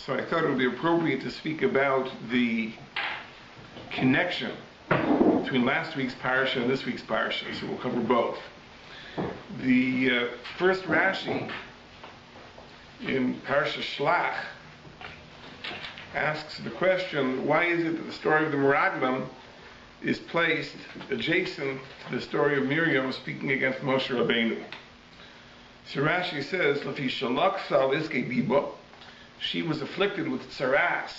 So I thought it would be appropriate to speak about the connection between last week's parasha and this week's parasha, so we'll cover both. The first Rashi in Parasha Shelach asks the question, why is it that the story of the Meraglim is placed adjacent to the story of Miriam speaking against Moshe Rabbeinu? So Rashi says, Lafi Shelach sal iske bibo, she was afflicted with tsaras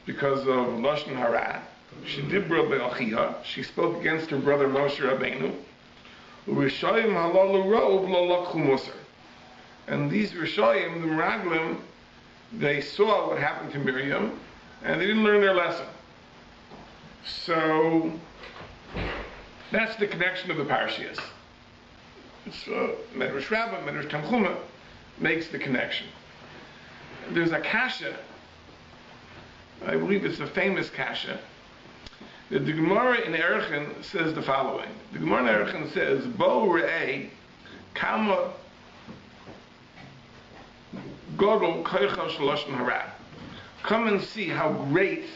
because of Lashon Hara. She dibra be'achiyah, she spoke against her brother Moshe Rabbeinu. U'rishayim halalu rov lo lakhu musar. And these Rishayim, the Meraglim, they saw what happened to Miriam, and they didn't learn their lesson. So that's the connection of the parashas. It's Medrash Rabbah, Medrash Tanchuma makes the connection. There's a kasha, I believe it's a famous kasha. The Gemara in Erechin says the following. The Gemara in Erechin says, Bo re'eh kama godol koicha shel lashon hara. Come and see how great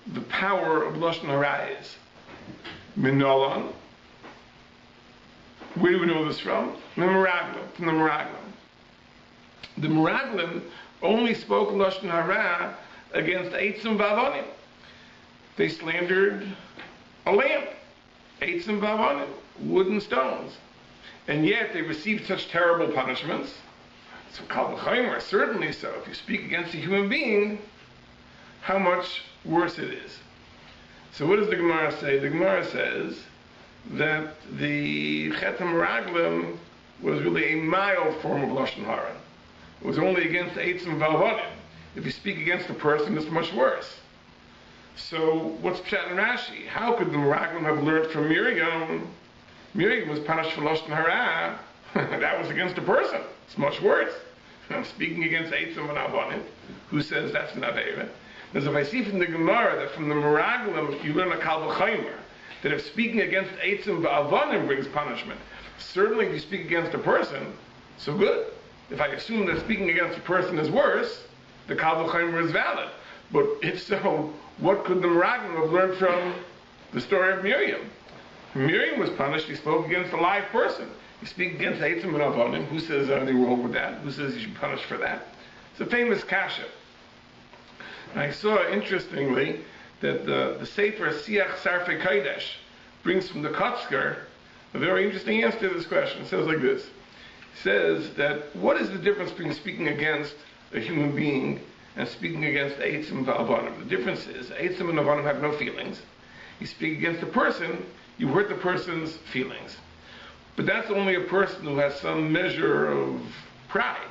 the power of lashon hara is. Minolan. Where do we know this from? From the Meraglim. The Meraglim only spoke lashon hara against eitzim v'avonim. They slandered a lamp, eitzim v'avonim, wood and stones, and yet they received such terrible punishments. So kal v'chomer, certainly so. If you speak against a human being, how much worse it is. So what does the Gemara say? The Gemara says that the Chet HaMeraglim was really a mild form of lashon hara. It was only against eitzim v'avonim. If you speak against a person, it's much worse. So what's Pshat in Rashi? How could the Meraglim have learned from Miriam? Miriam was punished for lashon hara. That was against a person. It's much worse. I'm speaking against eitzim v'avonim. Who says that's an avera? Because if I see from the Gemara that from the Meraglim you learn a kal v'chomer, that if speaking against eitzim v'avonim brings punishment, certainly if you speak against a person, so good. If I assume that speaking against a person is worse, the kal v'chomer is valid. But if so, what could the Meraglim have learned from the story of Miriam? Miriam was punished, he spoke against a live person. You speak against eitzim v'avonim, who says anything wrong with that? Who says you should be punished for that? It's a famous kasha. I saw, interestingly, that the Sefer Siach Sarfei Kodesh brings from the Kotzker a very interesting answer to this question. It says like this. It says that what is the difference between speaking against a human being and speaking against eitzim v'avonim? The difference is eitzim and avonim have no feelings. You speak against a person, you hurt the person's feelings. But that's only a person who has some measure of pride.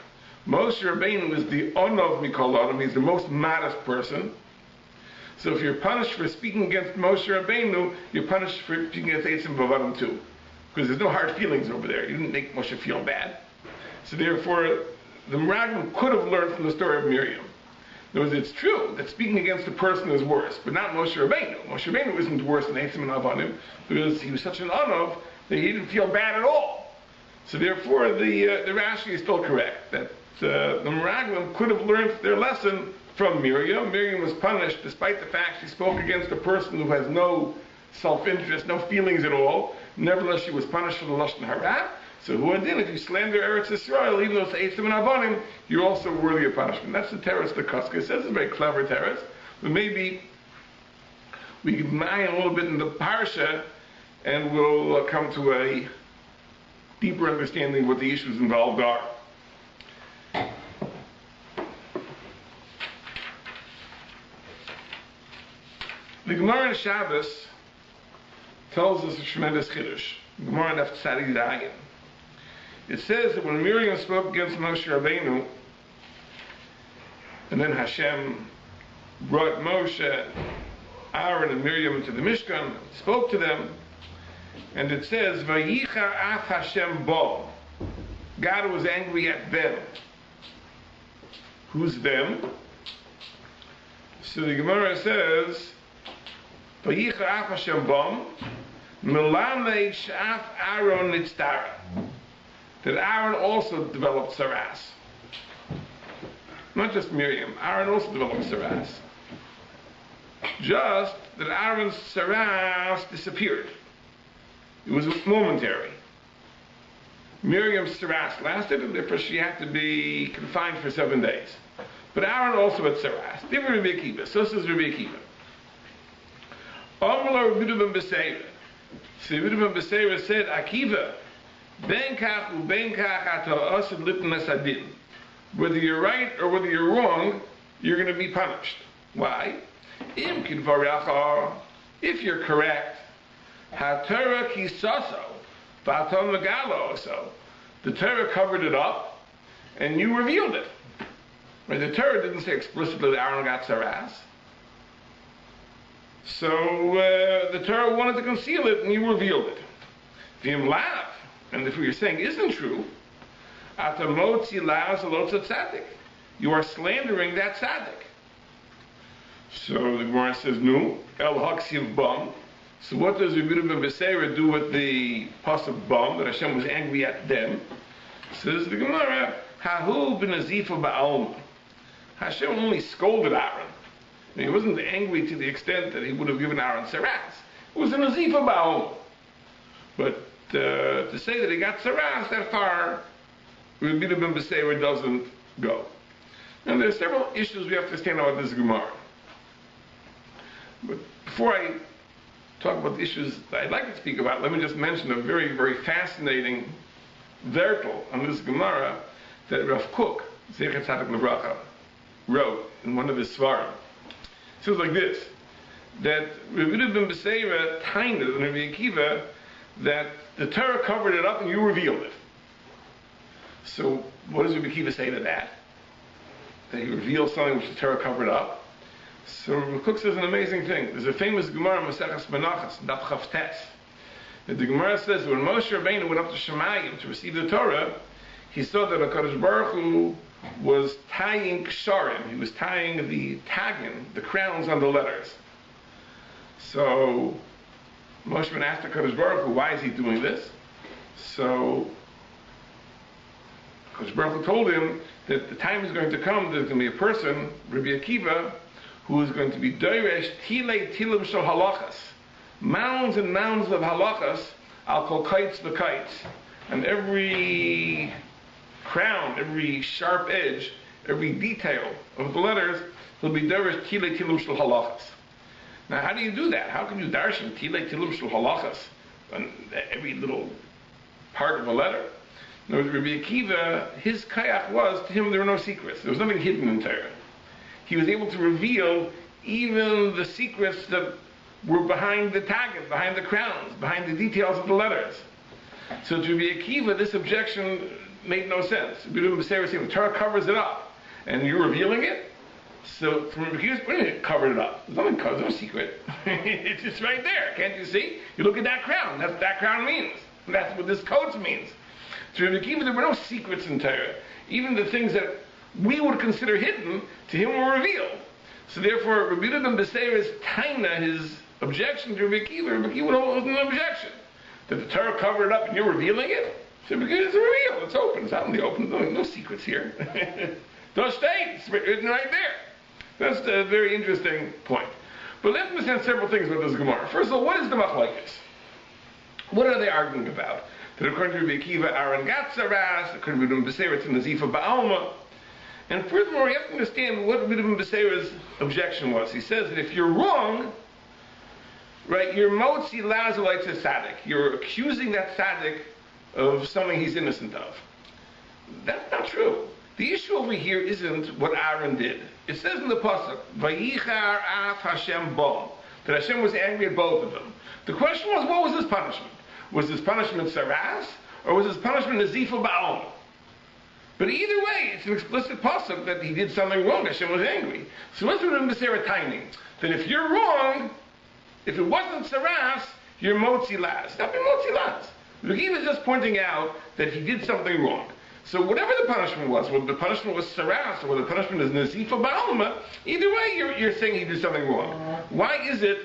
Moshe Rabbeinu is the onov mikol adam. He's the most modest person. So if you're punished for speaking against Moshe Rabbeinu, you're punished for speaking against eitzim v'avonim too, because there's no hard feelings over there. You didn't make Moshe feel bad. So therefore, the Meraglim could have learned from the story of Miriam. In other words, it's true that speaking against a person is worse, but not Moshe Rabbeinu. Moshe Rabbeinu isn't worse than eitzim and avonim because he was such an onov that he didn't feel bad at all. So therefore, the Rashi is still correct that the Meraglim could have learned their lesson from Miriam. Miriam was punished despite the fact she spoke against a person who has no self-interest, no feelings at all. Nevertheless, she was punished for the lashon hara. So who adin, if you slander Eretz Yisrael, even though it's eitzim and avonim, you're also worthy of punishment. That's the teretz the Kotzker says. It's a very clever teretz. But maybe we can mine a little bit in the parsha, and we'll come to a deeper understanding of what the issues involved are. The Gemara in Shabbos tells us a tremendous chiddush. Gemara in Tzadi Zayin. It says that when Miriam spoke against Moshe Rabbeinu, and then Hashem brought Moshe, Aaron, and Miriam into the Mishkan, spoke to them, and it says, Vayicha af Hashem bo. God was angry at them. Who's them? So the Gemara says, Vayicha af Hashem bo, Milamei shaf Aaron nitztara. That Aaron also developed saras. Not just Miriam. Aaron also developed saras. Just that Aaron's saras disappeared. It was momentary. Miriam's saras lasted, and therefore she had to be confined for 7 days. But Aaron also had saras. Different Rabbi Akiva. So this is Rabbi Akiva. Amar Rabbi ben Beseira. So Rabbi ben Beseira said, Akiva, ben kach u ben kach ata asad litnas adin. Whether you're right or whether you're wrong, you're going to be punished. Why? Im kidvarachar, if you're correct, ha-Torah kisaso, v'atam megalo so. The Torah covered it up, and you revealed it. Right? The Torah didn't say explicitly that Aaron got saras. So the Torah wanted to conceal it, and you revealed it. V'im lav, and if what you're saying isn't true, atamotzi laz alotza tzaddik. You are slandering that tzaddik. So the Gemara says, "Nu el haksiv bam." So what does Rabbi ben Beseira do with the pasuk bam that Hashem was angry at them? Says the Gemara, "Hahu b'nazifa ba'alma." Hashem only scolded Aaron. He wasn't angry to the extent that he would have given Aaron saras. It was a nazifa ba'alma. But to say that he got saras, that far, Rabbi ben Beseira doesn't go. Now there's several issues we have to understand about this Gemara. But before I talk about the issues that I'd like to speak about, let me just mention a very, very fascinating vertel on this Gemara that Rav Kook, Zecher Tzadik Levracha, wrote in one of his svarim. It says like this, that Rabbi ben Beseira tained in Rabbi Akiva that the Torah covered it up and you revealed it. So what does Rabbi Akiva say to that? That he revealed something which the Torah covered up? So Rabbi Kook says an amazing thing. There's a famous Gemara, Maseches Menachos, Daf Chavtes. The Gemara says when Moshe Rabbeinu went up to Shemayim to receive the Torah, he saw that HaKadosh Baruch Hu was tying ksharim. He was tying the tagin, the crowns on the letters. So Moshe Rabbeinu asked HaKadosh Baruch Hu, why is he doing this? So HaKadosh Baruch Hu told him that the time is going to come, there's going to be a person, Rabbi Akiva, who is going to be doiresh tilei tilim shel halachas, mounds and mounds of halachas, al kol kites v'kites, and every crown, every sharp edge, every detail of the letters will be doiresh tilei tilim shel halachas. Now, how do you do that? How can you darshan tilei tilim shel halachas on every little part of a letter? In other words, Rabbi Akiva, his kayach was, to him there were no secrets. There was nothing hidden in Torah. He was able to reveal even the secrets that were behind the tagging, behind the crowns, behind the details of the letters. So to Rabbi Akiva, this objection made no sense. Rabbi ben Beseira saying the Torah covers it up, and you're revealing it. So from Rabbi Akiva's point of view, it covered it up. There's no secret. It's just right there. Can't you see? You look at that crown. That's what that crown means. That's what this coat means. To Rabbi Akiva, there were no secrets in Torah. Even the things that we would consider hidden, to him were revealed. So therefore, Rabbi ben Beseira's taina, his objection to Rabbi Akiva wasn't an objection. That the Torah covered it up and you're revealing it? So because it's revealed, it's open, it's out in the open, no secrets here. Those states, written right there. That's a very interesting point. But let's understand several things about this Gemara. First of all, what is the machlokes? What are they arguing about? That according to Rabbi Akiva, Aaron got saras, according to Rabbi ben Beseira, it's a nazifa ba'alma. And furthermore, you have to understand what Rabbi ben Beseira's objection was. He says that if you're wrong, right, you're motzi lazalite to tzaddik. You're accusing that tzaddik of something he's innocent of. That's not true. The issue over here isn't what Aaron did. It says in the pasuk, Vayichar af Hashem bom, that Hashem was angry at both of them. The question was, what was his punishment? Was his punishment saras, or was his punishment nazifa ba'alma? But either way, it's an explicit pasuk that he did something wrong. Hashem was angry. So what's Rabbi Beseira timing? That if you're wrong, if it wasn't saras, you're motzi laz. Not be motzi laz. He was just pointing out that he did something wrong. So whatever the punishment was, whether the punishment was saras or whether the punishment is nazifa ba'alma, either way you're saying he did something wrong. Why is it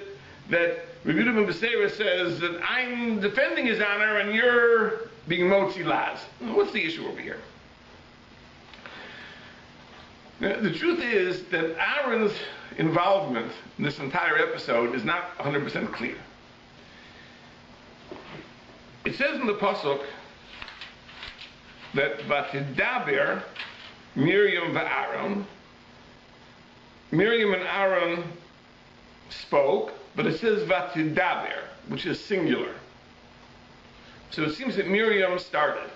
that Rabbi ben Beseira says that I'm defending his honor and you're being motzi laz? What's the issue over here? Now, the truth is that Aaron's involvement in this entire episode is not 100% clear. It says in the pasuk that Vatidaber Miriam va'Aaron. Miriam and Aaron spoke, but it says Vatidaber, which is singular. So it seems that Miriam started.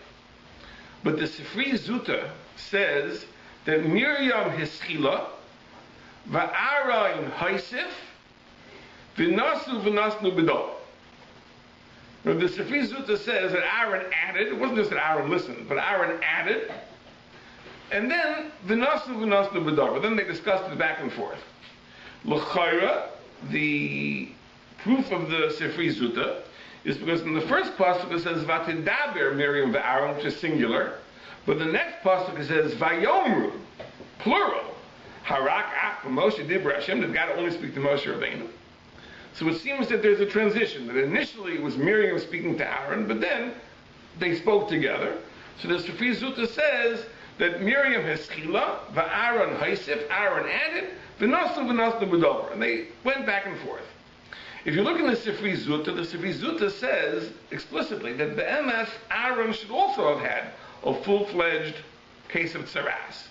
But the Fri Apr says that Miriam hischila, va'Aaron haisif, v'nasu v'nasnu b'dol. Now the Fri Apr says that Aaron added, it wasn't just that Aaron listened, but Aaron added, and then v'nasu v'nasnu b'dol. But then they discussed it back and forth. L'chayra, the proof of the Fri Apr is because in the first pasuk it says Vatidaber Miriam va'Aaron, which is singular, but the next pasuk it says Vayomru, plural. Harak Apr Moshe Dibra Hashem, that God only speak to Moshe Rabbeinu. So it seems that there's a transition, that initially it was Miriam speaking to Aaron, but then they spoke together. So the Fri Apr says that Miriam has chila, va'Aaron haisif, Aaron added, v'nasu b'dover, and they went back and forth. If you look in the Fri Apr, the Fri Apr says explicitly that the MS Aaron should also have had a full-fledged case of tsaras.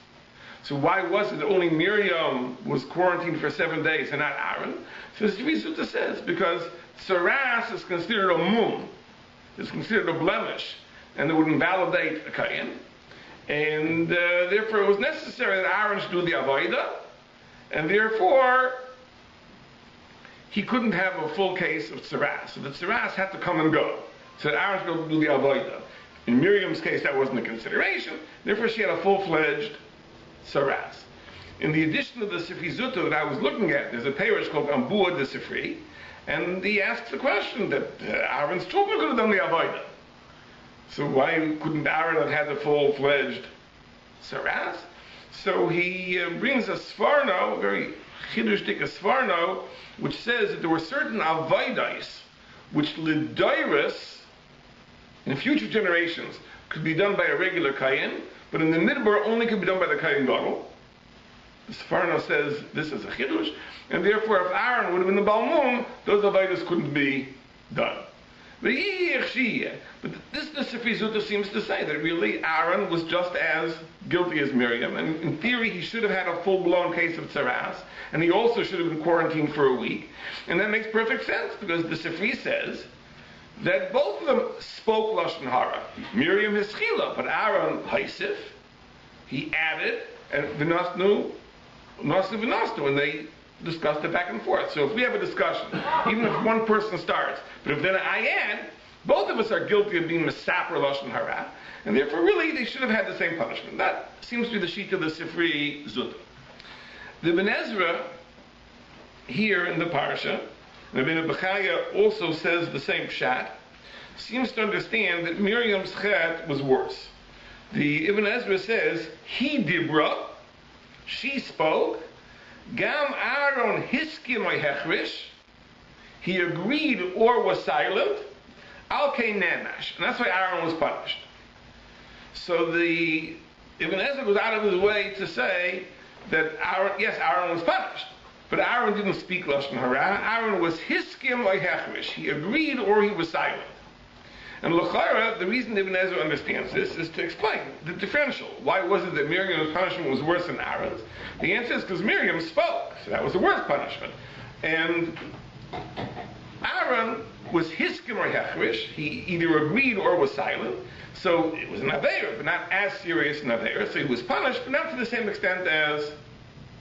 So why was it that only Miriam was quarantined for 7 days and not Aaron? So the Fri Apr says because tsaras is considered a mum, it's considered a blemish, and it would invalidate a kayin, and therefore it was necessary that Aaron should do the avodah, and therefore he couldn't have a full case of tsaras. So the tsaras had to come and go. So that Aaron should do the avodah. In Miriam's case, that wasn't a consideration. Therefore, she had a full-fledged tsaras. In the edition of the Fri Apr that I was looking at, there's a parish called Ambua de Sifri, and he asks the question that Aaron's children could have done the avodah. So why couldn't Aaron have had the full-fledged tsaras? So he brings a svarno, a very chidushdik svarno, which says that there were certain avodas which lidoiris in future generations could be done by a regular kayin, but in the midbar only could be done by the kayin gadol. The Sfarno says this is a chidush, and therefore if Aaron would have been the balmum, those avodas couldn't be done. But this the Fri Apr seems to say that really Aaron was just as guilty as Miriam, and in theory he should have had a full-blown case of tsaras, and he also should have been quarantined for a week, and that makes perfect sense because the Fri says that both of them spoke lashon hara. Miriam hischila, but Aaron haisif, he added, and v'nasnu, and they discussed it back and forth. So if we have a discussion, even if one person starts, but if then I add, both of us are guilty of being mesaper lashon hara, and therefore really they should have had the same punishment. That seems to be the sheet of the Fri Apr. The Ben Ezra here in the parsha, Rabbi Bechaya also says the same pshat, seems to understand that Miriam's chet was worse. The Ibn Ezra says, he dibra, she spoke, gam Aaron hiskim hechrish, he agreed or was silent, al kei nemash, and that's why Aaron was punished. So the Ibn Ezra goes out of his way to say that Aaron was punished, but Aaron didn't speak lashon hara. Aaron was hiskim hechrish, he agreed or he was silent. And l'chara, the reason Ibn Ezra understands this is to explain the differential. Why was it that Miriam's punishment was worse than Aaron's? The answer is because Miriam spoke, so that was the worst punishment. And Aaron was hiskim or hechrish, he either agreed or was silent, so it was an aveira, but not as serious an aveira, so he was punished, but not to the same extent as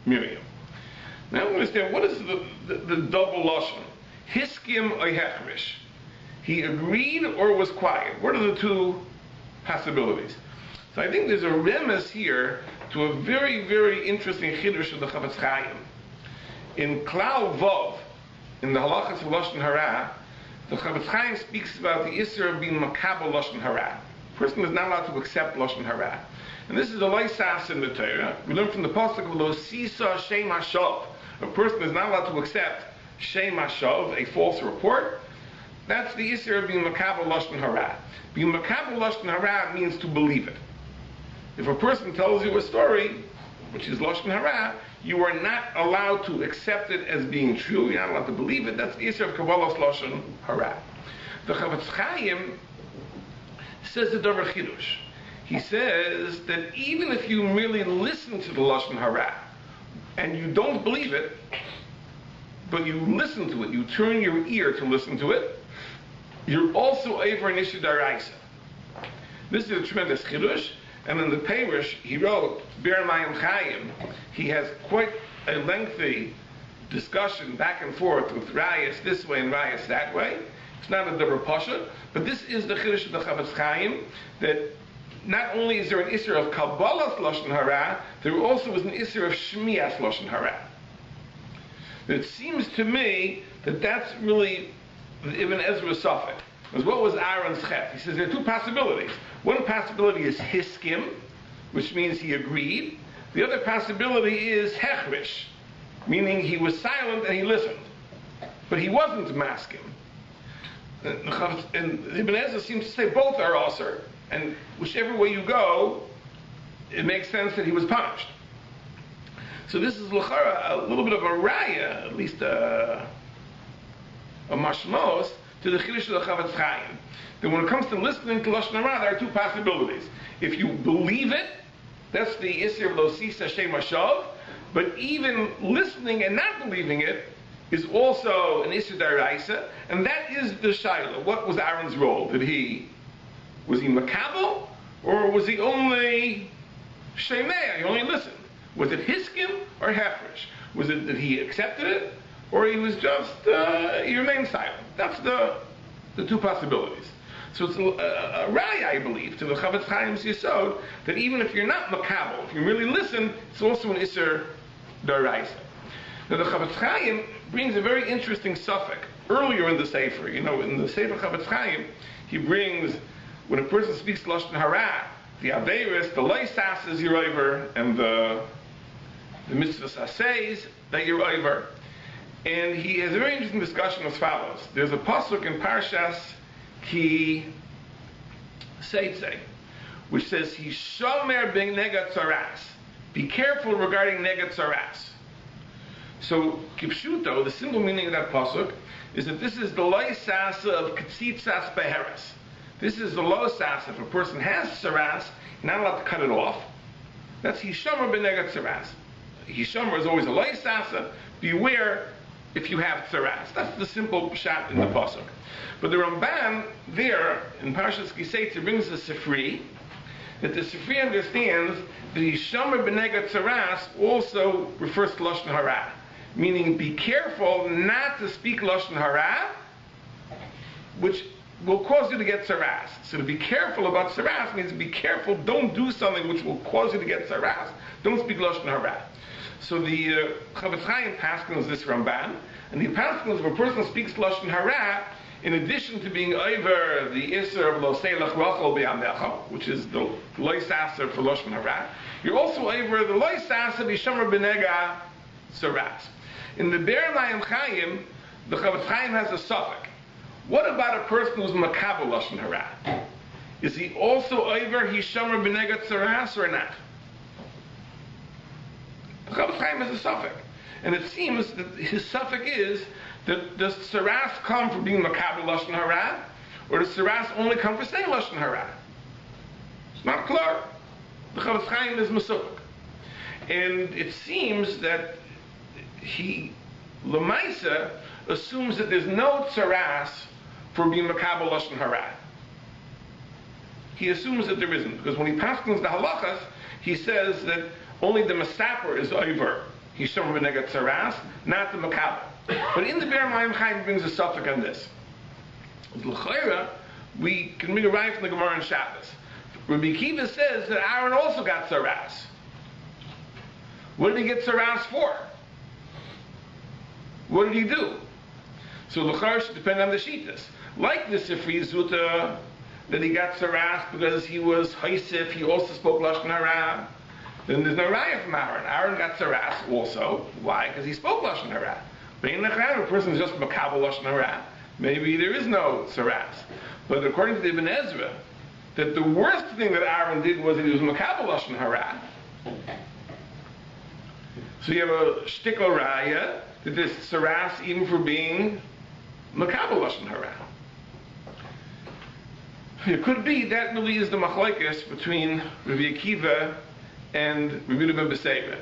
Miriam. Now we understand, what is the double lashon? Hiskim or hechrish. He agreed or was quiet. What are the two possibilities? So I think there's a remes here to a very, very interesting chiddush of the Chavetz Chaim. In Klal Vov, in the halachas of lashon hara, the Chavetz Chaim speaks about the isser of being makabel lashon hara. A person is not allowed to accept lashon hara. And this is a loisas in the Torah. We learn from the pasuk of lo sisa shem hashav. A person is not allowed to accept shem hashav, a false report. That's the issue of being makabel lashon hara. Being makabel lashon hara means to believe it. If a person tells you a story, which is Lashon Hara, you are not allowed to accept it as being true. You're not allowed to believe it. That's the issue of Kabbalah's Lashon Hara. The Chavetz Chaim says the Dover Chidush. He says that even if you merely listen to the Lashon Hara and you don't believe it, but you listen to it, you turn your ear to listen to it, you're also over an issue d'oraisa. This is a tremendous chidush, and in the Perush he wrote Ber Mayim Chaim. He has quite a lengthy discussion back and forth with Rayas this way and Rayas that way. It's not a Davar Pasha, but this is the chidush of the Chavetz Chaim, that not only is there an issur of Kabbalah's Lashon Hara, there also is an issur of Shmias Lashon Hara. It seems to me that that's really the Ibn Ezra Safek. Because what was Aaron's chet? He says there are two possibilities. One possibility is hiskim, which means he agreed. The other possibility is hechrish, meaning he was silent and he listened. But he wasn't maskim. And Ibn Ezra seems to say both are aser. And whichever way you go, it makes sense that he was punished. So this is l'chara, a little bit of a raya, at least a mashmos, to the chidush of the Chavetz Chaim. That when it comes to listening to Lashon Hara, there are two possibilities. If you believe it, that's the issur of Losis Hashem Hashav, but even listening and not believing it is also an issur d'oraisa, and that is the shaila. What was Aaron's role? Was he makabel, or was he only shemea, he only listened? Was it hiskim or hefresh? Was it that he accepted it, or he was just, he remained silent? That's the two possibilities. So it's a raya, I believe, to the Chavetz Chaim's Yesod, that even if you're not makabel, if you really listen, it's also an issur d'oraisa. Now the Chavetz Chaim brings a very interesting suffix earlier in the Sefer. You know, in the Sefer Chavetz Chaim, he brings, when a person speaks Lashon Hara, the Averis, the Loisas you're over, and the Mitzvahs Aseis that you're over. And he has a very interesting discussion as follows. There's a pasuk in Parshas Ki Seitzei, which says, Hishomer ben negat tzaras. Be careful regarding negat tzaras. So, Kipshuto, the simple meaning of that pasuk, is that this is the Loisas of Ketzitzas Beheres. This is the Loisas. If a person has tzaras, you're not allowed to cut it off. That's Hishomer ben negat tzaras. Hishomer is always a Loisasa. Beware if you have tzaras. That's the simple pshat in the pasuk. But the Ramban there in Parshas Ki Seitzei brings the Sifri, that the Sifri understands that Hishomer b'negat tzaras also refers to Lashon Hara, meaning be careful not to speak Lashon Hara, which will cause you to get tzaras. So to be careful about tzaras means be careful, don't do something which will cause you to get tzaras. Don't speak Lashon Hara. So the Chavetz Chaim paskins this Ramban, and the paskins, if a person speaks Lashon Hara, in addition to being over the issur of Lo Shelach Rachel B'Yamecha, which is the Loisasa for Lashon Hara, you're also over the Loisasa B'Shomer B'Nega Tzaras. In the Ber Mayim Chaim, the Chavetz Chaim has a suffix. What about a person who's makabel Lashon Hara? Is he also over Hishomer B'Nega Tzaras or not? The Chavetz Chaim has a suffix. And it seems that his suffix is that does tzaras come from being makabel Lashon Hara, or does tzaras only come for saying Lashon Hara? It's not clear. The Chavetz Chaim is masufik. And it seems that he, Lamaisa, assumes that there's no tzaras for being makabel Lashon Hara. He assumes that there isn't, because when he paskins the halachas, he says that only the masaper is over Hishomer b'negat tzaras, not the makabel. But in the Ber Mayim Chaim brings a suffix on this. L'chayra, we can bring a raya from the Gemara in Shabbos. Rabbi Akiva says that Aaron also got tzaras. What did he get tzaras for? What did he do? So l'chayra should depend on the shittas. Like the Sifri Zuta, that he got tzaras because he was haisif, he also spoke Lashon Hara. Then there's no raya from Aaron. Aaron got tzaras also. Why? Because he spoke Lashon Hara. But in the Chaim, a person is just makabel Lashon Hara. Maybe there is no tzaras. But according to the Ibn Ezra, that the worst thing that Aaron did was that he was makabel Lashon Hara. So you have a shtickle raya that there's saras even for being makabel lashon hara. It could be that really is the machlekes between Rabbi Akiva and Rabbi Yehuda ben Beseira.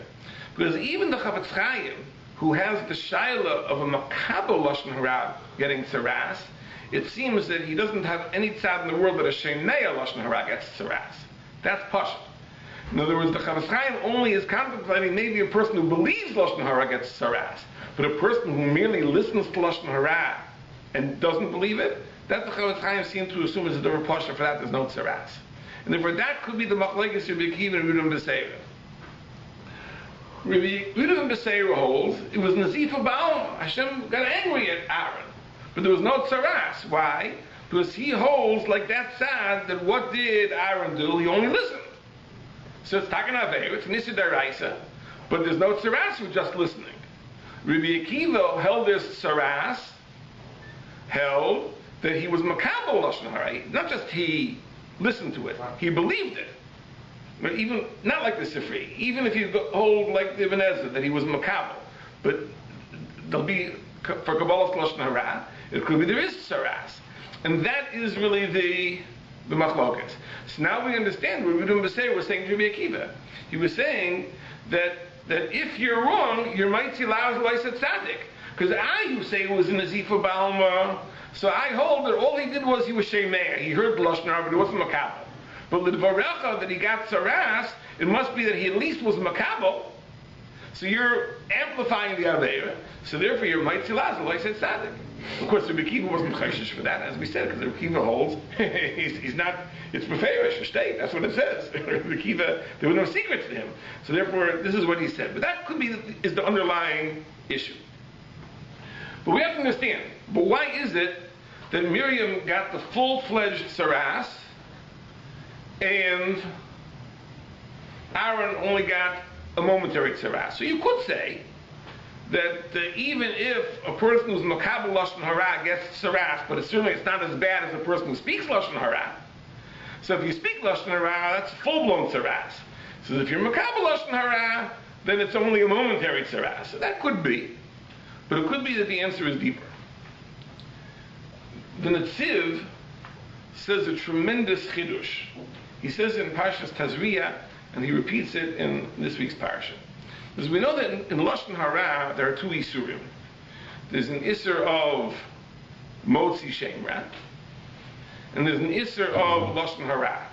Because even the Chavetz Chaim, who has the shaila of a makabel lashon hara getting saras, it seems that he doesn't have any tzad in the world that a sheinei lashon hara gets saras. That's pashut. In other words, the Chavetz Chaim only is contemplating maybe a person who believes lashon hara gets saras, but a person who merely listens to lashon hara and doesn't believe it, that the Chavetz Chaim seem to assume is a different pasha. For that, there's no saras, and therefore that could be the machlekes Rabbi Akiva and Rabbi Yehuda ben Beseira. Rabbi Yehuda ben Beseira holds it was nazifa ba'alma. Hashem got angry at Aaron, but there was no saras. Why? Because he holds like that sad that what did Aaron do? He only listened. So it's taken avei, it's nisi daraisa, but there's no saras for just listening. Rabbi Akiva held this saras, held that he was makabel lashon hara. Not just he listened to it, he believed it. But even not like the Sifri. Even if you hold like the Ibn Ezra that he was makabel, but there'll be for kabbalas lashon hara. It could be there is saras, and that is really the machlokas. So now we understand what Rabbi Beseira was saying to Rabbi Akiva. He was saying that if you're wrong, your mighty allows like said tzaddik. Because you say it was in the Zifa Balma, so I hold that all he did was he was Shemei. He heard the Lashon Hara, but he wasn't Makabel. But L'dvarecha, that he got Saras, it must be that he at least was Makabel. So you're amplifying the Aveira, so therefore your mighty allows like said tzaddik. Of course, Rabbi Akiva wasn't chayshish for that, as we said, because Rabbi Akiva holds he's not. It's beferish, a state. That's what it says. Rabbi Akiva, there were no secrets to him. So therefore, this is what he said. But that could be is the underlying issue. But we have to understand. But why is it that Miriam got the full-fledged saras, and Aaron only got a momentary saras? So you could say that even if a person who's makabel lashon hara gets saras, but certainly it's not as bad as a person who speaks lashon hara. So if you speak lashon hara, that's full-blown saras. So if you're makabel lashon hara, then it's only a momentary saras. So that could be, but it could be that the answer is deeper. The Netziv says a tremendous chidush. He says in Parshas Tazria, and he repeats it in this week's parsha. Because we know that in Lashon Hara there are two Isurim. There's an Isur of Motzi Shemra, and there's an Isur of Lashon Hara.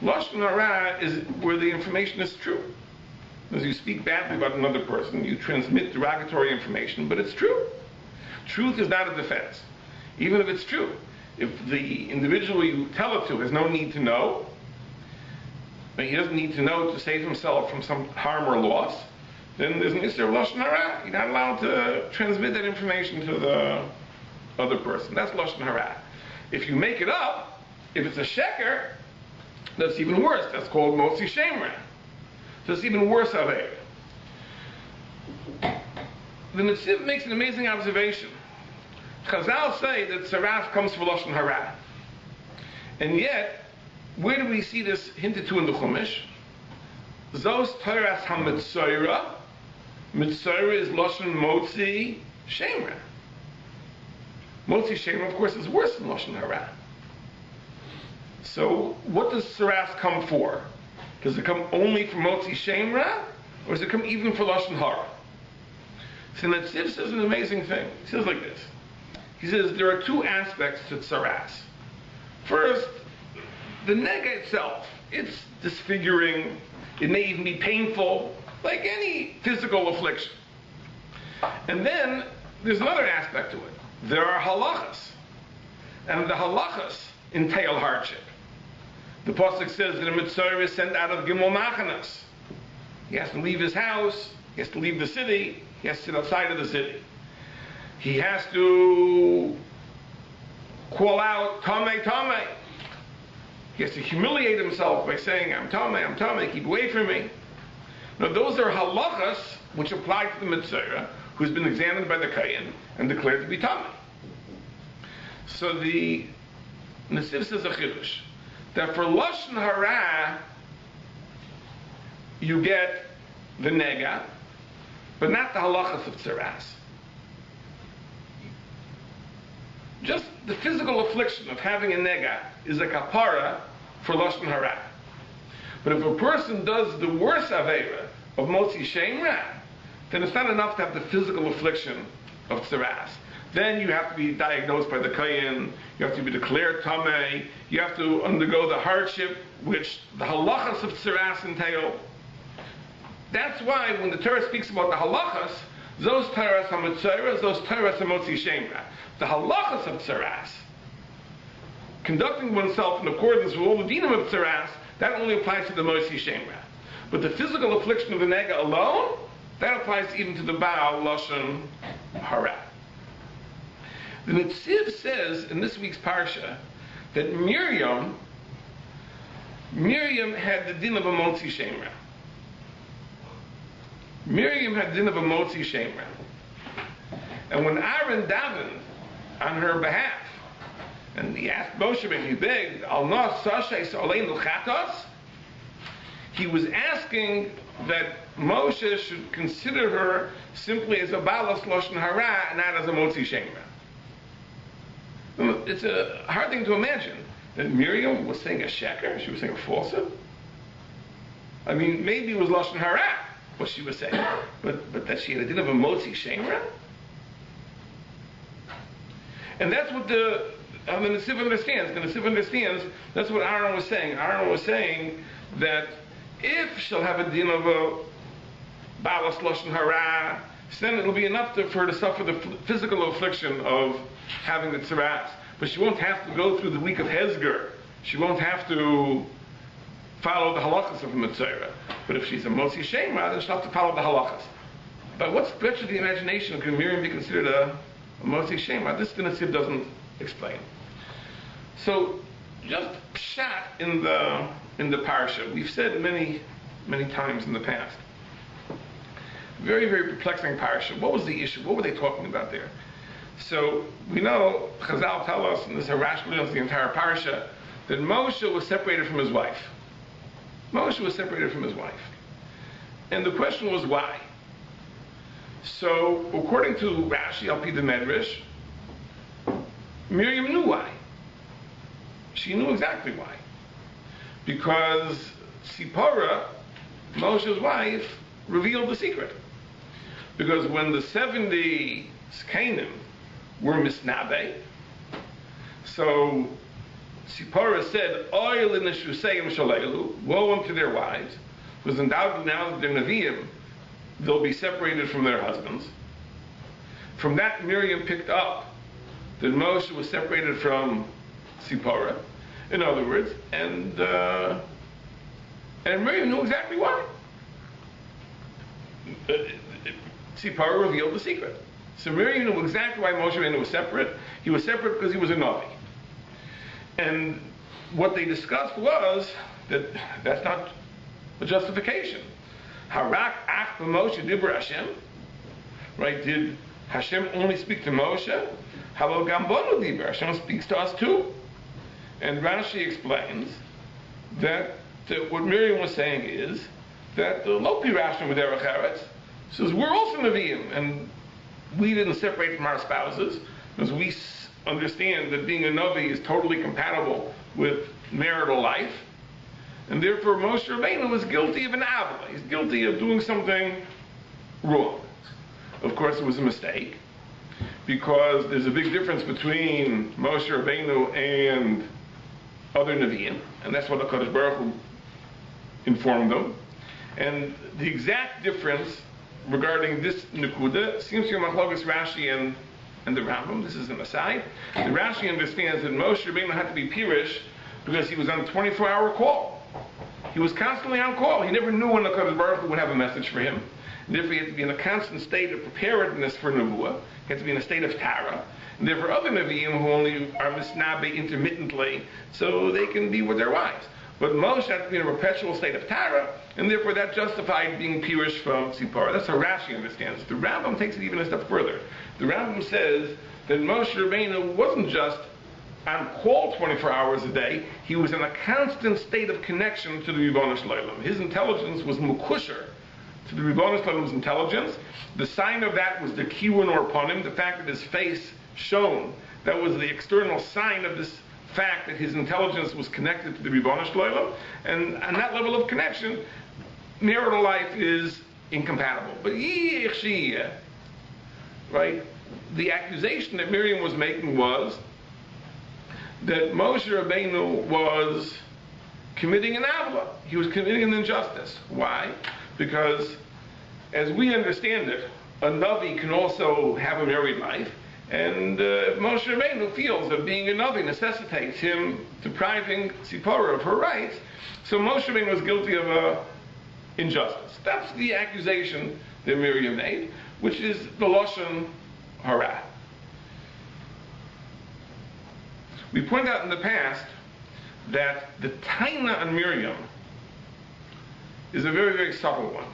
Lashon Hara is where the information is true. As you speak badly about another person, you transmit derogatory information, but it's true. Truth is not a defense. Even if it's true. If the individual you tell it to has no need to know, but he doesn't need to know to save himself from some harm or loss, then there's an Isser of Lashon Hara. You're not allowed to transmit that information to the other person. That's Lashon Hara. If you make it up, if it's a sheker, that's even worse. That's called Motzi Shemra. So it's even worse of it. The Netziv makes an amazing observation. Chazal say that saras comes from Lashon Hara. And yet, where do we see this hinted to in the Chumash? Zos Toras HaMetzoira. Metzoira is Lashon Motzi Shemra. Motzi Shemra, of course, is worse than Lashon Hara. So, what does saras come for? Does it come only for Motzi Shemra? Or does it come even for Lashon Hara? So Netziv says an amazing thing. He says like this. He says there are two aspects to tsaras. First, the nega itself, it's disfiguring, it may even be painful, like any physical affliction. And then, there's another aspect to it. There are halachas. And the halachas entail hardship. The pasuk says that a mitzvah is sent out of Gimel Machanas. He has to leave his house, he has to leave the city, he has to sit outside of the city. He has to call out, Tameh, Tameh. He has to humiliate himself by saying, I'm Tameh, keep away from me. Now those are halachas which apply to the mitzvah, who's been examined by the Kayin and declared to be Tameh. So the Netziv says a chidush, that for Lashon Hara, you get the nega, but not the halachas of tzaras. Just the physical affliction of having a nega is a kapara for lashon hara. But if a person does the worst aveira of motzi shem ra, then it's not enough to have the physical affliction of tzaras. Then you have to be diagnosed by the kohen, you have to be declared tamei, you have to undergo the hardship which the halachas of tzaras entail. That's why when the Torah speaks about the halachas, those Torahs are mitzoros, those Torahs are motzi shem ra. The halachas of tzaras, conducting oneself in accordance with all the dinim of tzaras, that only applies to the motzi shem ra. But the physical affliction of the nega alone, that applies even to the Baal lashon hara. The Netziv says in this week's parsha that Miriam had the din of a motzi shem ra. Miriam had the din of a motzi shem ra. And when Aaron davened on her behalf, and he asked Moshe, and he begged, Al nas sashay soleinu chatos, he was asking that Moshe should consider her simply as a balas lashon hara and not as a motzi shem ra. It's a hard thing to imagine that Miriam was saying a sheker, she was saying a falsehood. I mean, maybe it was lashon hara what she was saying, but that she had a din of a motzi shem ra. And that's what the Netziv understands. The Netziv understands that's what Aaron was saying. Aaron was saying that if she'll have a din of a balas lashon hara, then it'll be enough for her to suffer the physical affliction of having the tzaras. But she won't have to go through the week of Hezger. She won't have to follow the halachas of the Mitzvah. But if she's a motzi shem ra, then she'll have to follow the halachas. But what's stretch of the imagination? Can Miriam be considered a motzi shem ra? This the Netziv doesn't explain. So, just pshat in the parsha. We've said many times in the past. Very, very perplexing parsha. What was the issue? What were they talking about there? So we know Chazal tell us, and this Harash learns the entire parsha, that Moshe was separated from his wife. Moshe was separated from his wife, and the question was why. So according to Rashi al pi the Medrash, Miriam knew why. She knew exactly why, because Sipporah, Moshe's wife, revealed the secret. Because when the 70 Skanim were misnabe, so Sipporah said, "Oil in the Shusayim Shalelu," woe unto their wives, because undoubtedly now that they're Nevi'im, they'll be separated from their husbands. From that, Miriam picked up that Moshe was separated from Sipporah, in other words, and Miriam knew exactly why. Sipporah revealed the secret. So Miriam knew exactly why Moshe Rabbeinu was separate. He was separate because he was a Navi. And what they discussed was that that's not a justification. Harak ach b'Moshe dibur Hashem. Right? Did Hashem only speak to Moshe? Halo gam banu dibur. Hashem speaks to us too. And Rashi explains that what Miriam was saying is that the Lopi Rashim with Derech Eretz says we're also Nevi'im, and we didn't separate from our spouses, because we understand that being a Navi is totally compatible with marital life, and therefore Moshe Rabbeinu was guilty of an avila. He's guilty of doing something wrong. Of course, it was a mistake, because there's a big difference between Moshe Rabbeinu and other Nevi'im, and that's what the HaKadosh Baruch Hu informed them. And the exact difference regarding this Nekuda seems to be Machlokes Rashi and the Rambam. This is an aside. The Rashi understands that Moshe Rabbeinu had to be Pirish because he was on a 24-hour call. He was constantly on call. He never knew when the HaKadosh Baruch Hu would have a message for him. And therefore he had to be in a constant state of preparedness for Nevuah. He had to be in a state of Tara. And therefore other Nevi'im who only are misnabe intermittently, so they can be with their wives. But Moshe had to be in a perpetual state of Tara, and therefore that justified being Pirish from Sipporah. That's how Rashi understands. The Rambam takes it even a step further. The Rambam says that Moshe Rabbeinu wasn't just on call 24 hours a day, he was in a constant state of connection to the Ribono Shel Olam. His intelligence was mukusher to the Rebbeinu Shalom's intelligence. The sign of that was the kiwun or ponim, the fact that his face shone. That was the external sign of this fact that his intelligence was connected to the Rebbeinu Shalom. And on that level of connection, marital life is incompatible. But right? The accusation that Miriam was making was that Moshe Rabbeinu was committing an avla. He was committing an injustice. Why? Because, as we understand it, a Navi can also have a married life, and Moshe Rabbeinu feels that being a Navi necessitates him depriving Tzipora of her rights, so Moshe Rabbeinu was guilty of injustice. That's the accusation that Miriam made, which is the Lashon Hara. We pointed out in the past that the taina on Miriam is a very, very subtle one.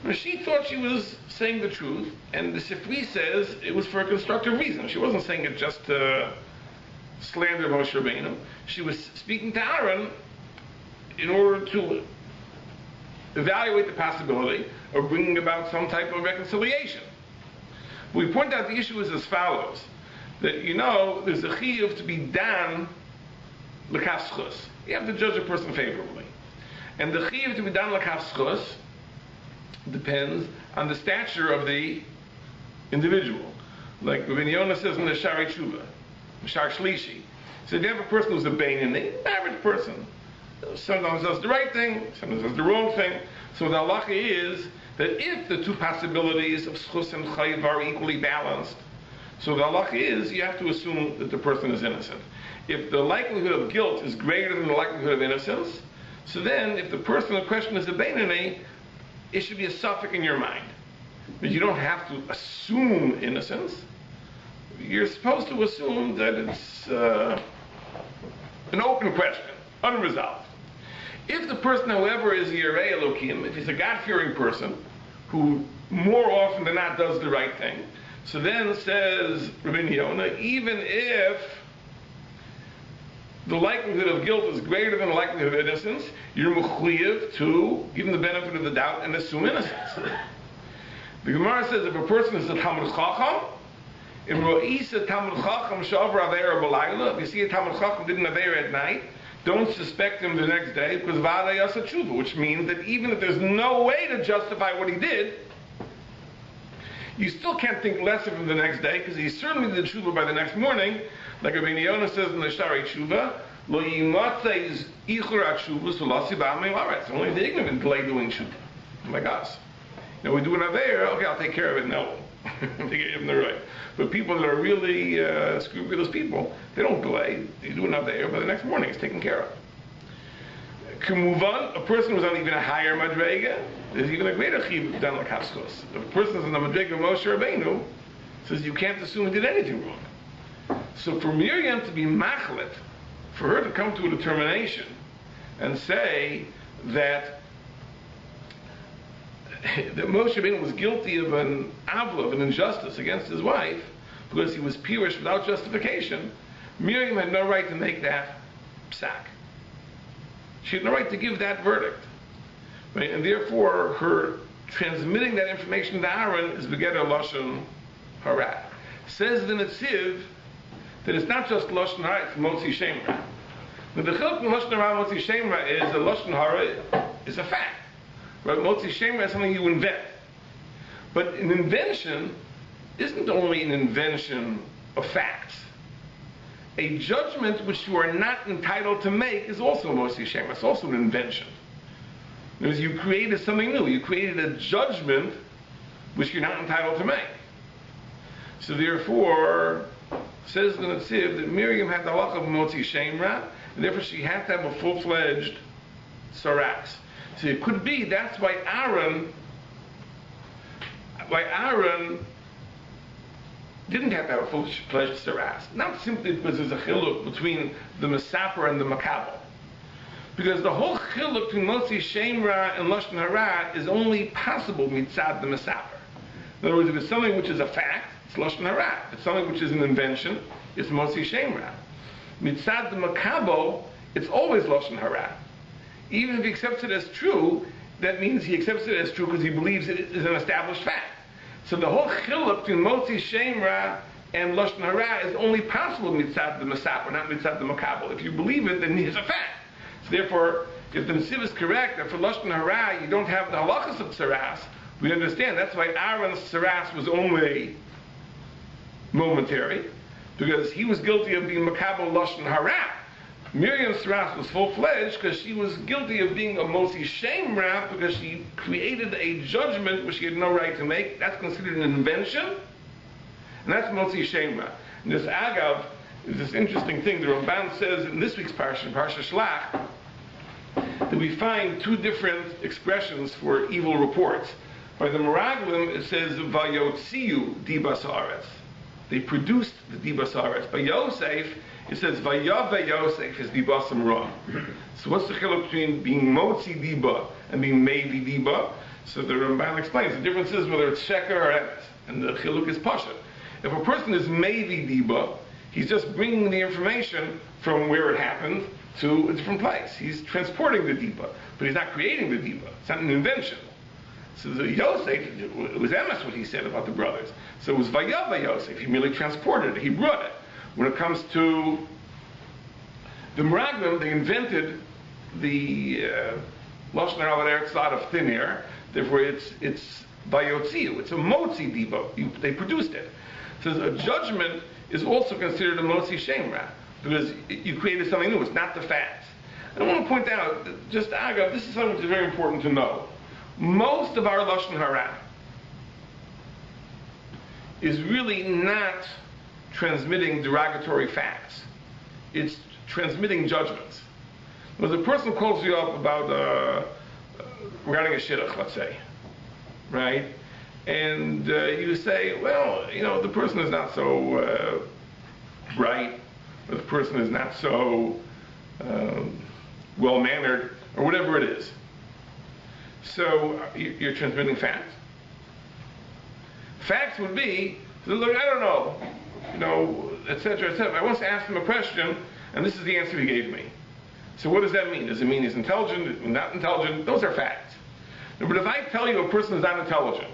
Now, she thought she was saying the truth, and the Sifri says it was for a constructive reason. She wasn't saying it just to slander Moshe Rabbeinu. She was speaking to Aaron in order to evaluate the possibility of bringing about some type of reconciliation. We point out the issue is as follows, that there's a chiyuv to be dan l'kaf schus. You have to judge a person favorably. And the chiyuv to be dan l'kaf schus depends on the stature of the individual. Like Rabbi Yonah says in the Shari Tshuva, Shar Shlishi. So if you have a person who's a Beinani, an average person, sometimes does the right thing, sometimes does the wrong thing. So the halacha is that if the two possibilities of schus and chayiv are equally balanced, so the halacha is you have to assume that the person is innocent. If the likelihood of guilt is greater than the likelihood of innocence, so then if the person in question is a Beinani, it should be a suffix in your mind. But you don't have to assume innocence. You're supposed to assume that it's an open question, unresolved. If the person, however, is Yirei Elokim, if he's a God-fearing person who more often than not does the right thing, so then says Rabbi Yonah, even if the likelihood of guilt is greater than the likelihood of innocence, you're mechuyev to give him the benefit of the doubt and assume innocence. The Gemara says if a person is a Talmud Chacham, if you see a Talmud Chacham did an Aveira at night, don't suspect him the next day, because Vada Yasa Tshuva, which means that even if there's no way to justify what he did, you still can't think less of him the next day, because he certainly did Tshuva by the next morning. Like Rabbi Yonah says in the Shari Tshuva, Lo yimatzei is ichur tshuva, so lo siba me'aretz. Only the ignorant delay doing Tshuva, like us. We do an Aveira, okay, I'll take care of it, no. They give them the right. But people that are really scrupulous people, they don't delay. They do an Aveira, but the next morning it's taken care of. K'muvan, a person who's on even a higher madrega, there's even a greater chiv than l'kafskos. If a person's on the madrega of Moshe Rabbeinu, says you can't assume he did anything wrong. So for Miriam to be machlet, for her to come to a determination and say that Moshe Rabbeinu was guilty of an avla, of an injustice against his wife, because he was pirish without justification, Miriam had no right to make that psak. She had no right to give that verdict. Right? And therefore, her transmitting that information to Aaron is begeder lashon hara. Says the Netziv that it's not just lashon hara, it's motzi shem ra. Now the chiluk from lashon hara motzi shem ra is that lashon hara is a fact. Right? Motzi shem ra is something you invent. But an invention isn't only an invention of facts. A judgment which you are not entitled to make is also motzi shem ra. It's also an invention. Because you created something new. You created a judgment which you're not entitled to make. So therefore, says the Netziv that Miriam had the halacha of motzi shem ra, and therefore she had to have a full-fledged saras. So it could be that's why Aaron didn't have to have a full-fledged saras. Not simply because there's a chiluk between the mesaper and the makabel. Because the whole chiluk between motzi shem ra and lashon hara is only possible mitzad the mesaper. In other words, if it's something which is a fact, it's lashon hara. If it's something which is an invention, it's motzi shem ra. Mitzad the makabel, it's always lashon hara. Even if he accepts it as true, that means he accepts it as true because he believes it is an established fact. So the whole chiluk between motzi shem ra and lashon hara is only possible mitzad the masaper, not mitzad the makabel. If you believe it, then it's a fact. So therefore, if the Nesiv is correct, that for lashon hara you don't have the halachas of tsaras, we understand. That's why Aaron's tsaras was only momentary, because he was guilty of being makabel lashon hara. Miriam's tsaras was full-fledged because she was guilty of being a motzi shem ra because she created a judgment which she had no right to make. That's considered an invention, and that's motzi shem ra. And this agav is this interesting thing. The Ramban says in this week's parsha, Parsha Shelach, that we find two different expressions for evil reports. By the Meraglim, it says vayotziu dibas haaretz. They produced the dibas haaretz. By Yosef, it says vayave Yosef is dibasam ra. So what's the chiluk between being motzi diba and being mevi diba? So the Ramban explains the difference is whether it's sheker or emes, and the chiluk is pasha. If a person is mevi diba, he's just bringing the information from where it happened to a different place. He's transporting the diba, but he's not creating the diba. It's not an invention. So the Yosef, it was emes what he said about the brothers. So it was vayava Yosef. He merely transported it. He brought it. When it comes to the Meraglim, they invented the lashon hara eretz out of thin air. Therefore, it's vayotziu. It's a motzi diba. They produced it. So a judgment is also considered a motzi shem ra because you created something new. It's not the facts. And I want to point out, just agav, this is something which is very important to know. Most of our lashon hara is really not transmitting derogatory facts. It's transmitting judgments. When a person calls you up about regarding a Shelach, let's say, right? And you say, well, the person is not so bright, or the person is not so well-mannered, or whatever it is. So you're transmitting facts. Facts would be, look, I don't know, etc., etc. I once asked him a question, and this is the answer he gave me. So what does that mean? Does it mean he's intelligent, not intelligent? Those are facts. No, but if I tell you a person is not intelligent,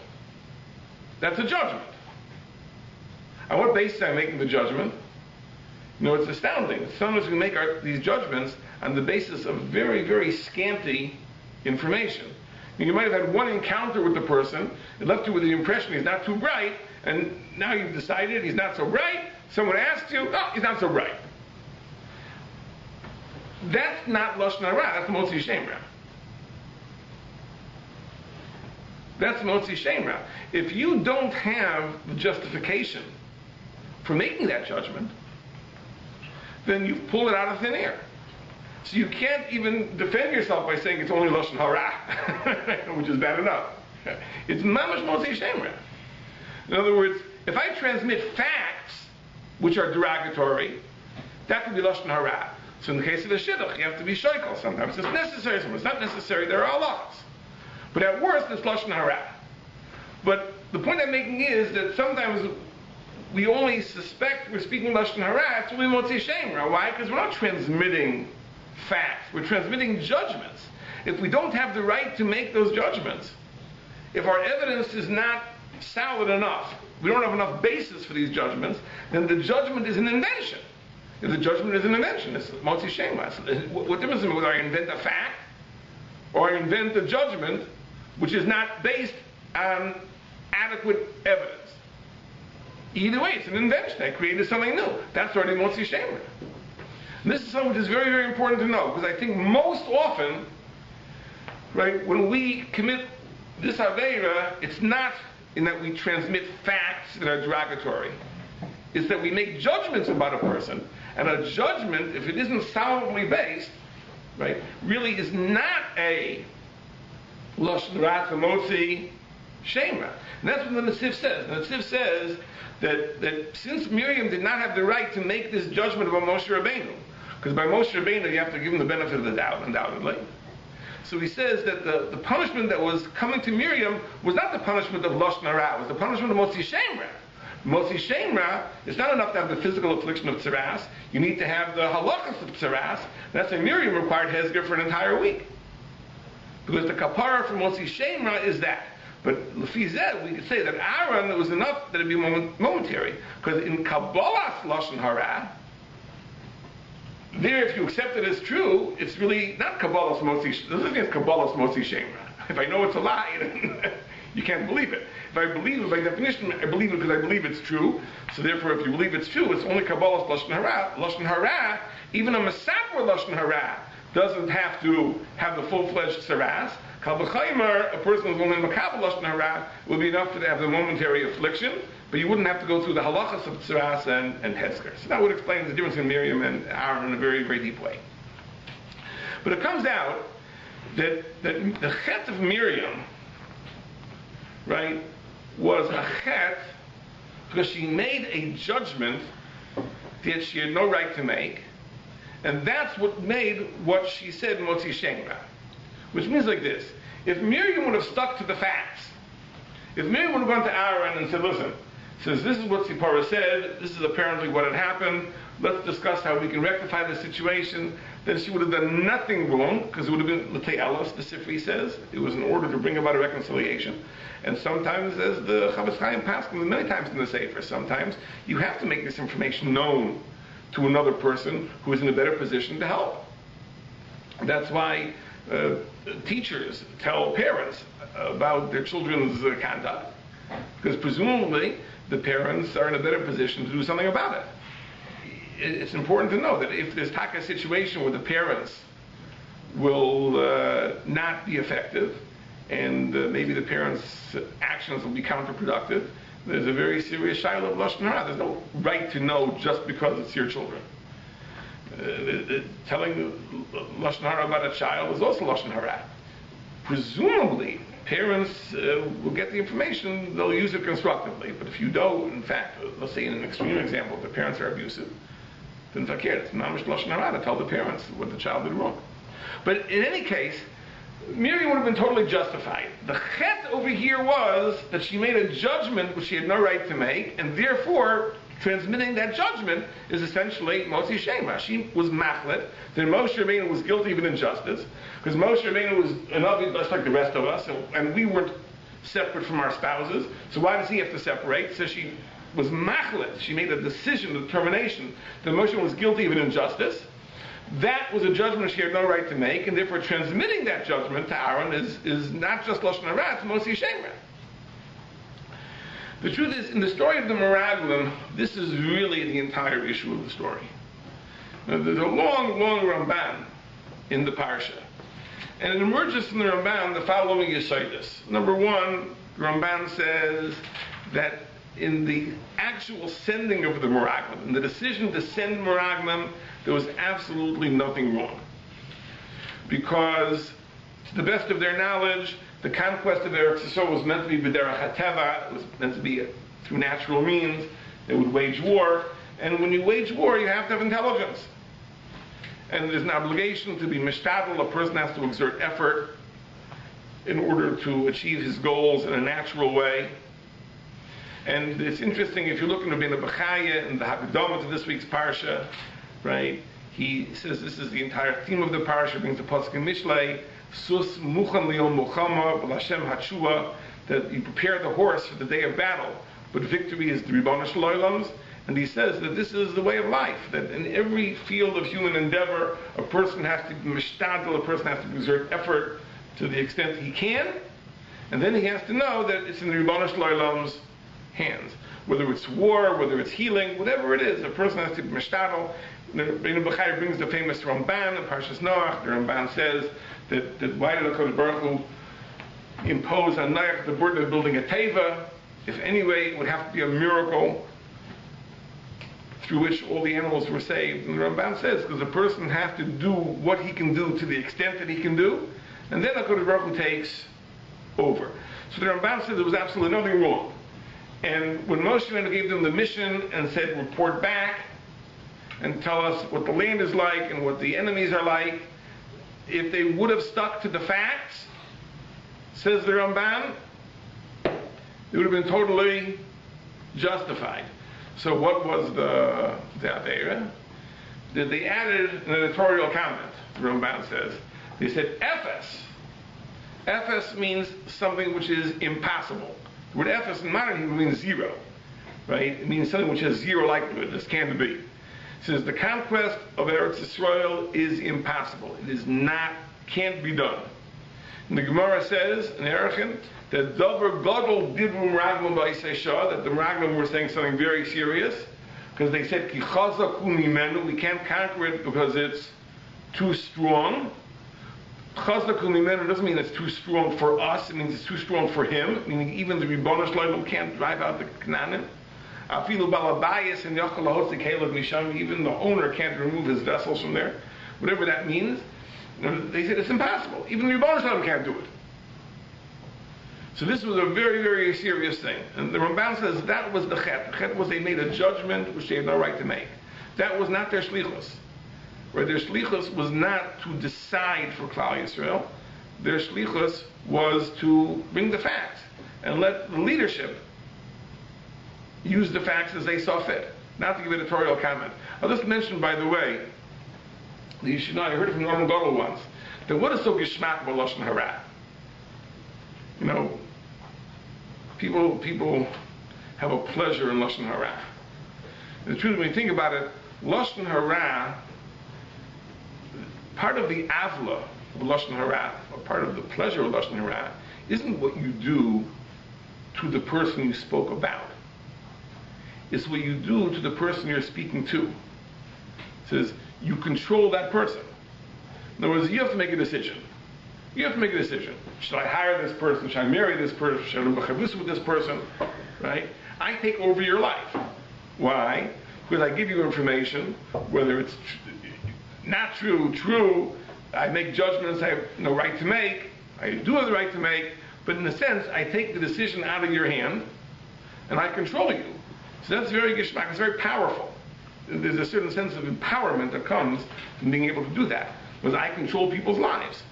that's a judgment. On what basis am I making the judgment? It's astounding. Sometimes we make these judgments on the basis of very, very scanty information. You might have had one encounter with the person, it left you with the impression he's not too bright, and now you've decided he's not so bright. Someone asked you, oh, he's not so bright. That's not lashon hara. That's motzi shem ra. That's motzi shem ra. If you don't have the justification for making that judgment, then you pull it out of thin air. So you can't even defend yourself by saying it's only lashon hara, which is bad enough. It's mamash motzi shem ra. In other words, if I transmit facts which are derogatory, that could be lashon hara. So in the case of a shidduch, you have to be shaykel. Sometimes it's necessary, sometimes it's not necessary. There are laws. But at worst, it's lashon hara. But the point I'm making is that sometimes we only suspect we're speaking lashon hara. It's really motzi shem ra. Why? Because we're not transmitting facts. We're transmitting judgments. If we don't have the right to make those judgments, if our evidence is not solid enough, we don't have enough basis for these judgments, then the judgment is an invention. If the judgment is an invention, it's motzi shem ra. What difference is it whether I invent a fact or I invent a judgment which is not based on adequate evidence? Either way, it's an invention. I created something new. That's already motzi shem ra. And this is something which is very, very important to know, because I think most often, right, when we commit this aveira, it's not in that we transmit facts that are derogatory. It's that we make judgments about a person, and a judgment, if it isn't solidly based, right, really is not a lashon hara motzi shem ra. And that's what the Nesiv says. The Nesiv says that since Miriam did not have the right to make this judgment about Moshe Rabbeinu, because by Moshe Rabbeinu you have to give him the benefit of the doubt, undoubtedly. So he says that the punishment that was coming to Miriam was not the punishment of lashon hara, it was the punishment of motzi shem ra. Motzi shem ra, it's not enough to have the physical affliction of tsaras, you need to have the halachas of tsaras. That's why Miriam required hezger for an entire week. Because the kapara for Motzi Shemra is that. But Lefizeh, we could say that Aaron, it was enough that it be momentary. Because in Kabbalah's Lashon Hara, there, if you accept it as true, it's really not Kabbalah's Motzi. The other thing is Kabbalah's Motzi Shemra. If I know it's a lie, then you can't believe it. If I believe it, by definition, I believe it because I believe it's true. So therefore, if you believe it's true, it's only Kabbalah's Lashon Hara. Lashon Hara, even a Mesaper Lashon Hara, doesn't have to have the full-fledged saras. Kal v'chaymer, a person who's only makabel Lashon Hara, would be enough to have the momentary affliction, but you wouldn't have to go through the halachas of saras and hezker. So that would explain the difference in Miriam and Aaron in a very, very deep way. But it comes out that the chet of Miriam, right, was a chet because she made a judgment that she had no right to make, and that's what made what she said Motzi Shemra. Which means like this: if Miriam would have stuck to the facts, if Miriam would have gone to Aaron and said, listen, says this is what Sipporah said, this is apparently what had happened, let's discuss how we can rectify the situation, then she would have done nothing wrong, because it would have been L'tei Elos, the Sifri says. It was in order to bring about a reconciliation. And sometimes, as the Chavetz Chaim Paskin, many times in the Sefer, sometimes you have to make this information known to another person who is in a better position to help. That's why teachers tell parents about their children's conduct, because presumably the parents are in a better position to do something about it. It's important to know that if there's a situation where the parents will not be effective, and maybe the parents' actions will be counterproductive, there's a very serious shiloh of Lashon Hara. There's no right to know just because it's your children. Telling Lashon Hara about a child is also Lashon Hara. Presumably, parents will get the information, they'll use it constructively. But if you don't, in fact, let's say in an extreme example, if the parents are abusive, then it's mamish Lashon Hara to tell the parents what the child did wrong. But in any case, Miriam would have been totally justified. The chet over here was that she made a judgment which she had no right to make, and therefore transmitting that judgment is essentially Motzi Shemra. She was machlet that Moshe Rabbeinu was guilty of an injustice, because Moshe Rabbeinu was an Avid just like the rest of us, and we weren't separate from our spouses. So why does he have to separate? So she was machlet. She made a decision, a determination that Moshe was guilty of an injustice. That was a judgment she had no right to make, and therefore transmitting that judgment to Aaron is not just Lashon Hara, it's Motzi Shemra. The truth is, in the story of the Meraglim, this is really the entire issue of the story. Now, there's a long, long Ramban in the Parsha. And it emerges from the Ramban the following Yesodis. Number one, the Ramban says that in the actual sending of the Meraglim, in the decision to send Meraglim, there was absolutely nothing wrong. Because, to the best of their knowledge, the conquest of Eretz Yisrael was meant to be b'derech hateva. It was meant to be through natural means. They would wage war. And when you wage war, you have to have intelligence. And there's an obligation to be mishtadel. A person has to exert effort in order to achieve his goals in a natural way. And it's interesting, if you look in Rabbeinu Bechaya in the Haggadah to this week's Parsha, right, he says this is the entire theme of the Parsha, brings the Pasuk in Mishlei, Sus muchan liyom mulchama v'lashem hatshua, that you prepare the horse for the day of battle, but victory is the Ribono Shel Olam's. And he says that this is the way of life, that in every field of human endeavor, a person has to be mishtadel, a person has to exert effort to the extent he can, and then he has to know that it's in the Ribono Shel Olam's hands. Whether it's war, whether it's healing, whatever it is, a person has to be mishtadel. Rabbeinu Bechaya brings the famous Ramban in Parshas Noach. The Ramban says that why did HaKadosh Baruch Hu impose on Noach the burden of building a teva? If anyway, it would have to be a miracle through which all the animals were saved. And the Ramban says, because a person has to do what he can do to the extent that he can do, and then HaKadosh Baruch Hu takes over. So the Ramban said there was absolutely nothing wrong. And when Moshe gave them the mission and said, report back and tell us what the land is like and what the enemies are like, if they would have stuck to the facts, says the Ramban, it would have been totally justified. So what was the Aveira? They added an editorial comment, the Ramban says. They said, Ephes, Ephes means something which is impossible. The word Ephes in modern Hebrew means zero, right? It means something which has zero likelihood. This can't be. It says the conquest of Eretz Yisrael is impossible. It is not, can't be done. And the Gemara says in Erechim that Dover Godel Dibum Raglam Ba'isei that the Raglam were saying something very serious because they said Ki Chazaku Mimenu, we can't conquer it because it's too strong. Chazaku Mimenu doesn't mean it's too strong for us, it means it's too strong for him, meaning even the Ribono Shlomo can't drive out the Canaanim. Afilu Balabayas and Yachal Lahotzi Caleb Misham, even the owner can't remove his vessels from there. Whatever that means, they said it's impossible. Even the Ribono Shlomo can't do it. So this was a very, very serious thing. And the Ramban says that was the chet. The chet was they made a judgment which they had no right to make. That was not their shlichus. Right? Their shlichus was not to decide for Klal Yisrael. Their shlichus was to bring the facts and let the leadership use the facts as they saw fit, not to give editorial comment. I'll just mention, by the way, the Yeshiva, I heard it from Norman Godel once, that what is so geshmak about Lashon Hara? You know, people have a pleasure in Lashon Hara. And the truth, when you think about it, Lashon Hara, part of the avla of Lashon Hara, or part of the pleasure of Lashon Hara, isn't what you do to the person you spoke about. It's what you do to the person you're speaking to. It says, you control that person. In other words, you have to make a decision. You have to make a decision. Should I hire this person? Should I marry this person? Should I be chavus with this person? Right? I take over your life. Why? Because I give you information, whether it's not true, I make judgments I have no right to make, I do have the right to make, but in a sense, I take the decision out of your hand, and I control you. So that's very geshmak, it's very powerful. There's a certain sense of empowerment that comes from being able to do that, because I control people's lives,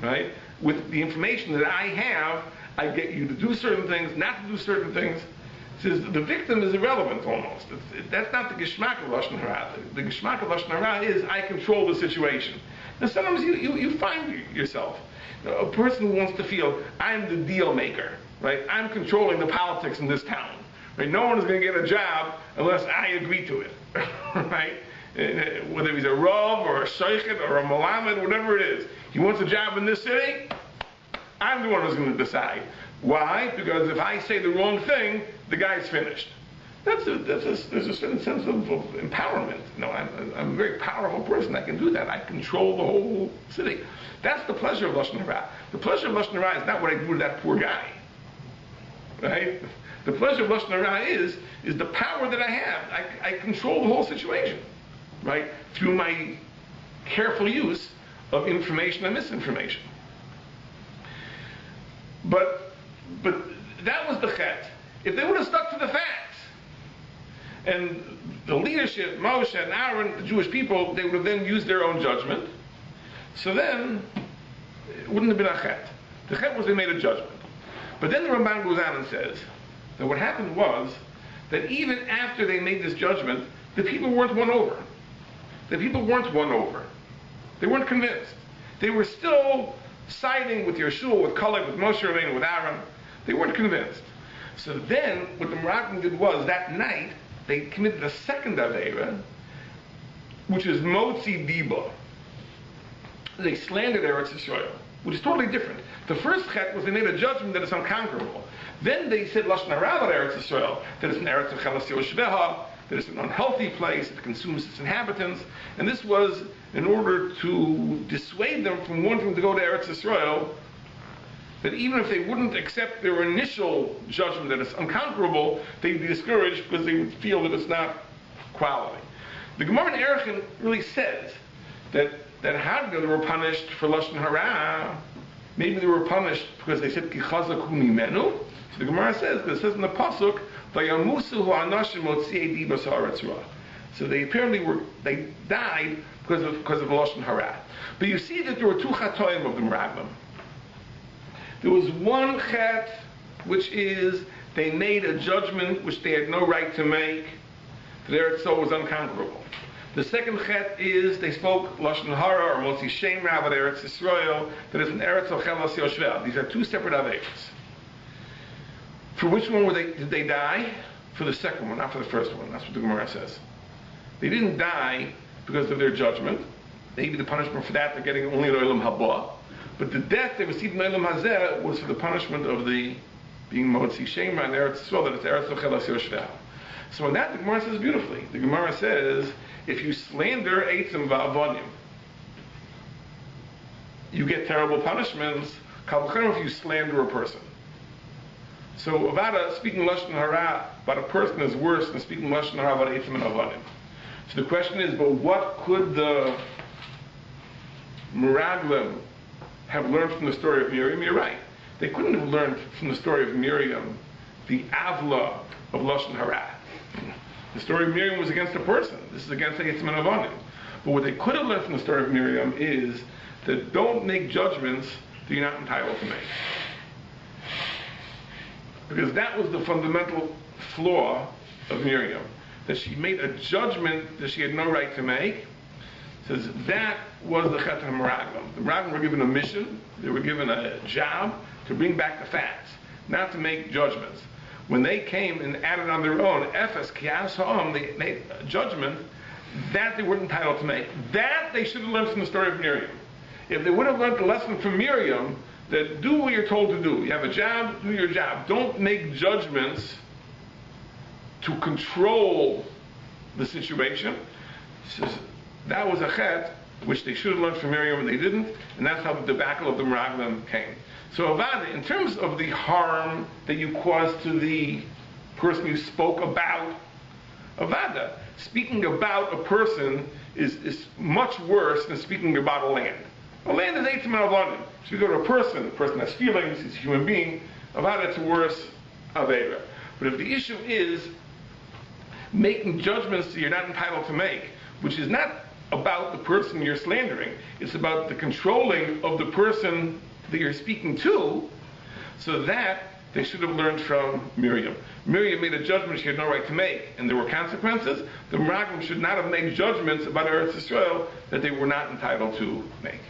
right? With the information that I have, I get you to do certain things, not to do certain things. It says the victim is irrelevant almost. That's not the geshmak of Lashon Hara. The geshmak of Lashon Hara is I control the situation. And sometimes you find yourself, a person who wants to feel, I'm the deal maker, right? I'm controlling the politics in this town. Right? No one is going to get a job unless I agree to it, right? Whether he's a Rav or a Sheikhet or a Malamed, whatever it is. He wants a job in this city, I'm the one who's going to decide. Why? Because if I say the wrong thing, the guy's finished. There's a certain sense of empowerment. I'm a very powerful person. I can do that. I control the whole city. That's the pleasure of Lashon Hara. The pleasure of Lashon Hara is not what I do to that poor guy, right? The pleasure of Lashon Hara is the power that I have. I control the whole situation, right? Through my careful use of information and misinformation. But that was the chet. If they would have stuck to the facts, and the leadership, Moshe and Aaron, the Jewish people, they would have then used their own judgment, so then it wouldn't have been a chet. The chet was they made a judgment. But then the Ramban goes on and says that what happened was that even after they made this judgment, the people weren't won over. The people weren't won over. They weren't convinced. They were still siding with Yeshua, with Kaleb, with Moshe Rabbeinu, with Aaron. They weren't convinced. So then, what the Meraglim did was, that night, they committed a second Aveira, which is Motzi Diba. They slandered Eretz Yisrael, which is totally different. The first chet was they made a judgment that it's unconquerable. Then they said Lashon Hara about Eretz Yisrael, that it's an Eretz Chelas Yoshveha, that it's an unhealthy place, it consumes its inhabitants, and this was in order to dissuade them from wanting to go to Eretz Yisrael, that even if they wouldn't accept their initial judgment that it's unconquerable, they'd be discouraged because they would feel that it's not quality. The Gemara in Erechim really says that how they were punished for Lashon Hara, maybe they were punished because they said Ki chazaku mimenu. So the Gemara says, because it says in the pasuk, Vayamusu ha'anashim motziei dibas ha'aretz ra. So they apparently they died because of Lashon Hara. But you see that there were two chatoim of the Meraglim. There was one chet, which is they made a judgment which they had no right to make, that Eretz Yisrael was unconquerable. The second chet is they spoke Lashon Hara or Motzi Shem Ra about Eretz Yisrael, that is an Eretz Ochelas Yoshvel. These are two separate averos. For which one did they die? For the second one, not for the first one. That's what the Gemara says. They didn't die because of their judgment. Maybe the punishment for that they're getting only in Olam Haba. But the death they received in Olam Hazeh was for the punishment of the being Motzi Shem Ra and Eretz Yisrael, that it's Eretz Ochelas Yoshvel. So in that, the Gemara says beautifully. The Gemara says, if you slander Eitzim Va'avonim, you get terrible punishments. Kal v'chomer if you slander a person. So Avada, speaking Lashon Hara about a person is worse than speaking Lashon Hara about Eitzim and Avonim. So the question is, but what could the Meraglim have learned from the story of Miriam? You're right. They couldn't have learned from the story of Miriam the Avla of Lashon Hara. The story of Miriam was against a person. This is against Eitzim and Avonim. But what they could have learned from the story of Miriam is that don't make judgments that you're not entitled to make. Because that was the fundamental flaw of Miriam. That she made a judgment that she had no right to make. Says that was the Chet HaMeraglim. The Meraglim were given a mission. They were given a job to bring back the facts, not to make judgments. When they came and added on their own, Ephes, Kias Ha'am, they made a judgment that they weren't entitled to make. That they should have learned from the story of Miriam. If they would have learned the lesson from Miriam, that do what you're told to do. You have a job, do your job. Don't make judgments to control the situation. Says, that was a chet, which they should have learned from Miriam and they didn't, and that's how the debacle of the Meraglim came. So Avada, in terms of the harm that you caused to the person you spoke about, Avada, speaking about a person is much worse than speaking about a land. A land is Eitzim and Avonim. So you go to a person has feelings, he's a human being, Avada, it's worse Aveda. But if the issue is making judgments that you're not entitled to make, which is not about the person you're slandering, it's about the controlling of the person that you're speaking to, so that they should have learned from Miriam. Miriam made a judgment she had no right to make, and there were consequences. The Meraglim should not have made judgments about Eretz Yisrael that they were not entitled to make.